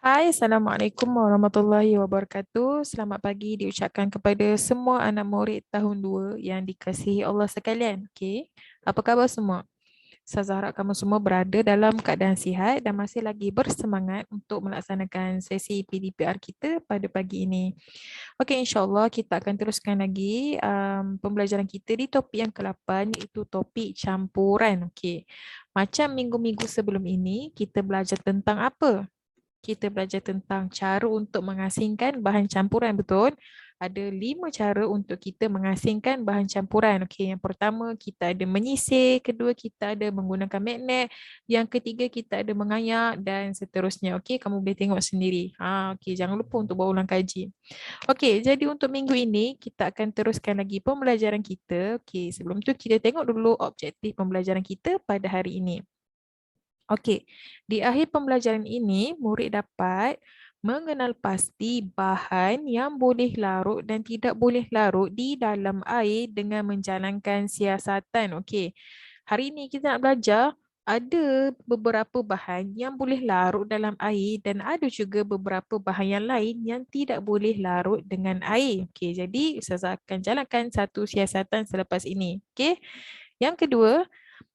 Hai, Assalamualaikum warahmatullahi wabarakatuh. Selamat pagi diucapkan kepada semua anak murid tahun 2 yang dikasihi Allah sekalian. Okey, apa khabar semua? Saya harap kamu semua berada dalam keadaan sihat dan masih lagi bersemangat untuk melaksanakan sesi PDPR kita pada pagi ini. Okey, insyaAllah kita akan teruskan lagi pembelajaran kita di topik yang ke-8 iaitu topik campuran. Okey, macam minggu-minggu sebelum ini, kita belajar tentang apa? Kita belajar tentang cara untuk mengasingkan bahan campuran, betul? Ada 5 cara untuk kita mengasingkan bahan campuran. Okey, yang pertama kita ada menyisir, kedua kita ada menggunakan magnet, yang ketiga kita ada mengayak dan seterusnya. Okey, kamu boleh tengok sendiri. Okey, jangan lupa untuk bawa ulang kaji. Okey, jadi untuk minggu ini kita akan teruskan lagi pembelajaran kita. Okey, sebelum tu kita tengok dulu objektif pembelajaran kita pada hari ini. Okey, di akhir pembelajaran ini, murid dapat mengenal pasti bahan yang boleh larut dan tidak boleh larut di dalam air dengan menjalankan siasatan. Okey, hari ini kita nak belajar ada beberapa bahan yang boleh larut dalam air dan ada juga beberapa bahan yang lain yang tidak boleh larut dengan air. Okey, jadi Ustazah akan jalankan satu siasatan selepas ini. Okey, yang kedua,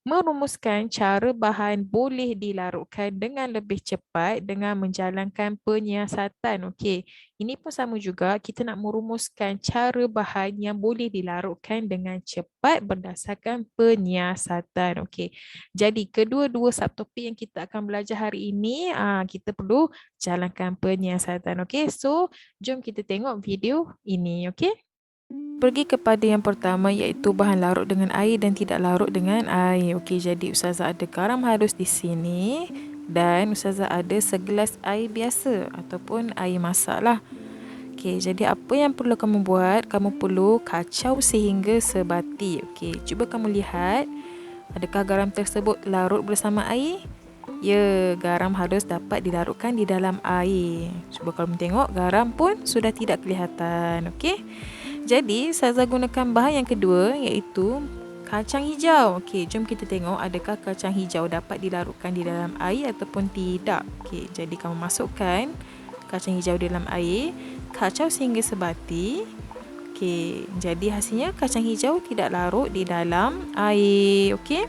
merumuskan cara bahan boleh dilarutkan dengan lebih cepat dengan menjalankan penyiasatan. Okey, ini pun sama juga, kita nak merumuskan cara bahan yang boleh dilarutkan dengan cepat berdasarkan penyiasatan. Okey, jadi kedua-dua subtopik yang kita akan belajar hari ini, kita perlu jalankan penyiasatan. Okey, so jom kita tengok video ini. Okey. Pergi kepada yang pertama iaitu bahan larut dengan air dan tidak larut dengan air. Okey, jadi Ustazah ada garam halus di sini dan Ustazah ada segelas air biasa ataupun air masak lah. Okey, jadi apa yang perlu kamu buat? Kamu perlu kacau sehingga sebati. Okey, cuba kamu lihat. Adakah garam tersebut larut bersama air? Ya, garam halus dapat dilarutkan di dalam air. Cuba kamu tengok, garam pun sudah tidak kelihatan. Okey. Jadi, Ustazah gunakan bahan yang kedua iaitu kacang hijau. Okey, jom kita tengok adakah kacang hijau dapat dilarutkan di dalam air ataupun tidak. Okey, jadi kamu masukkan kacang hijau dalam air, kacau sehingga sebati. Okey, jadi hasilnya kacang hijau tidak larut di dalam air. Okey.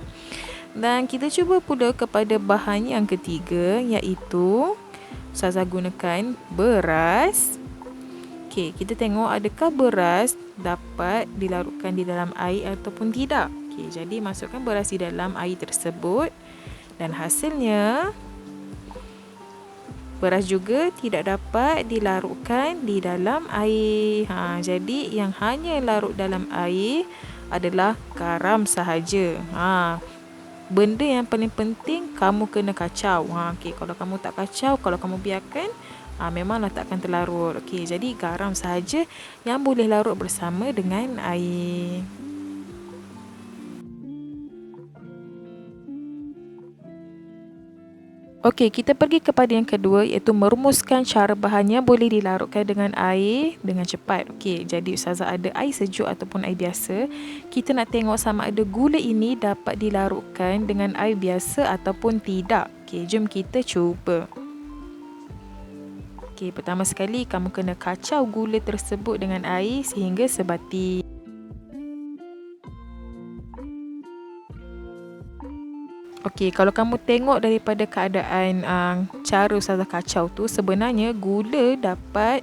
Dan kita cuba pula kepada bahan yang ketiga iaitu Ustazah gunakan beras. Okey, kita tengok adakah beras dapat dilarutkan di dalam air ataupun tidak. Okey, jadi masukkan beras di dalam air tersebut dan hasilnya beras juga tidak dapat dilarutkan di dalam air. Jadi yang hanya larut dalam air adalah garam sahaja. Benda yang paling penting kamu kena kacau. Okey, kalau kamu tak kacau, kalau kamu biarkan, memanglah tak akan terlarut. Okey, jadi garam sahaja yang boleh larut bersama dengan air. Okey, kita pergi kepada yang kedua iaitu merumuskan cara bahannya boleh dilarutkan dengan air dengan cepat. Okey, jadi Ustazah ada air sejuk ataupun air biasa. Kita nak tengok sama ada gula ini dapat dilarutkan dengan air biasa ataupun tidak. Okey, jom kita cuba. Okey, pertama sekali kamu kena kacau gula tersebut dengan air sehingga sebati. Okey, kalau kamu tengok daripada keadaan cara Ustazah kacau tu, sebenarnya gula dapat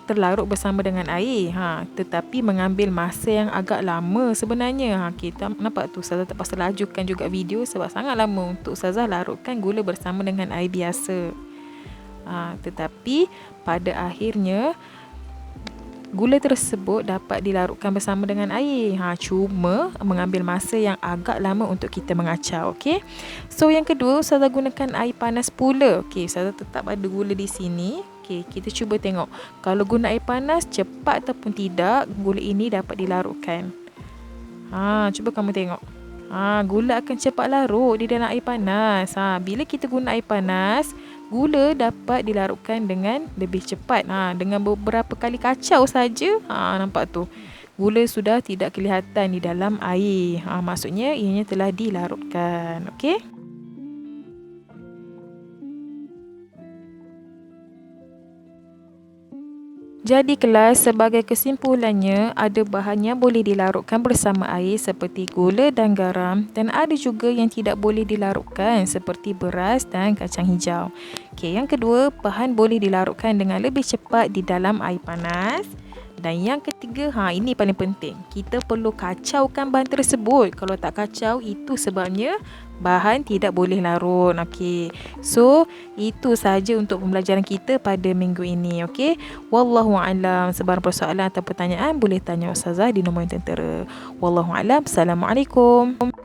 terlarut bersama dengan air. Tetapi mengambil masa yang agak lama sebenarnya. Kita nampak tu Ustazah terpaksa lajukan juga video sebab sangat lama untuk Ustazah larutkan gula bersama dengan air biasa. Tetapi pada akhirnya gula tersebut dapat dilarutkan bersama dengan air. Cuma mengambil masa yang agak lama untuk kita mengacau. Okey. So yang kedua, Ustazah gunakan air panas pula. Okey, Ustazah tetap ada gula di sini. Okey, kita cuba tengok. Kalau guna air panas, cepat ataupun tidak, gula ini dapat dilarutkan. Cuba kamu tengok. Gula akan cepat larut di dalam air panas. Bila kita guna air panas, gula dapat dilarutkan dengan lebih cepat. Dengan beberapa kali kacau saja, nampak tu. Gula sudah tidak kelihatan di dalam air. Maksudnya ianya telah dilarutkan. Okey? Jadi kelas, sebagai kesimpulannya, ada bahan yang boleh dilarutkan bersama air seperti gula dan garam, dan ada juga yang tidak boleh dilarutkan seperti beras dan kacang hijau. Okey, yang kedua, bahan boleh dilarutkan dengan lebih cepat di dalam air panas. Dan yang ketiga, ini paling penting. Kita perlu kacaukan bahan tersebut. Kalau tak kacau, itu sebabnya bahan tidak boleh larut. Okey. So, itu sahaja untuk pembelajaran kita pada minggu ini. Okey. Wallahu a'lam. Sebarang persoalan atau pertanyaan boleh tanya Ustazah di nombor yang tertera. Wallahu a'lam. Assalamualaikum.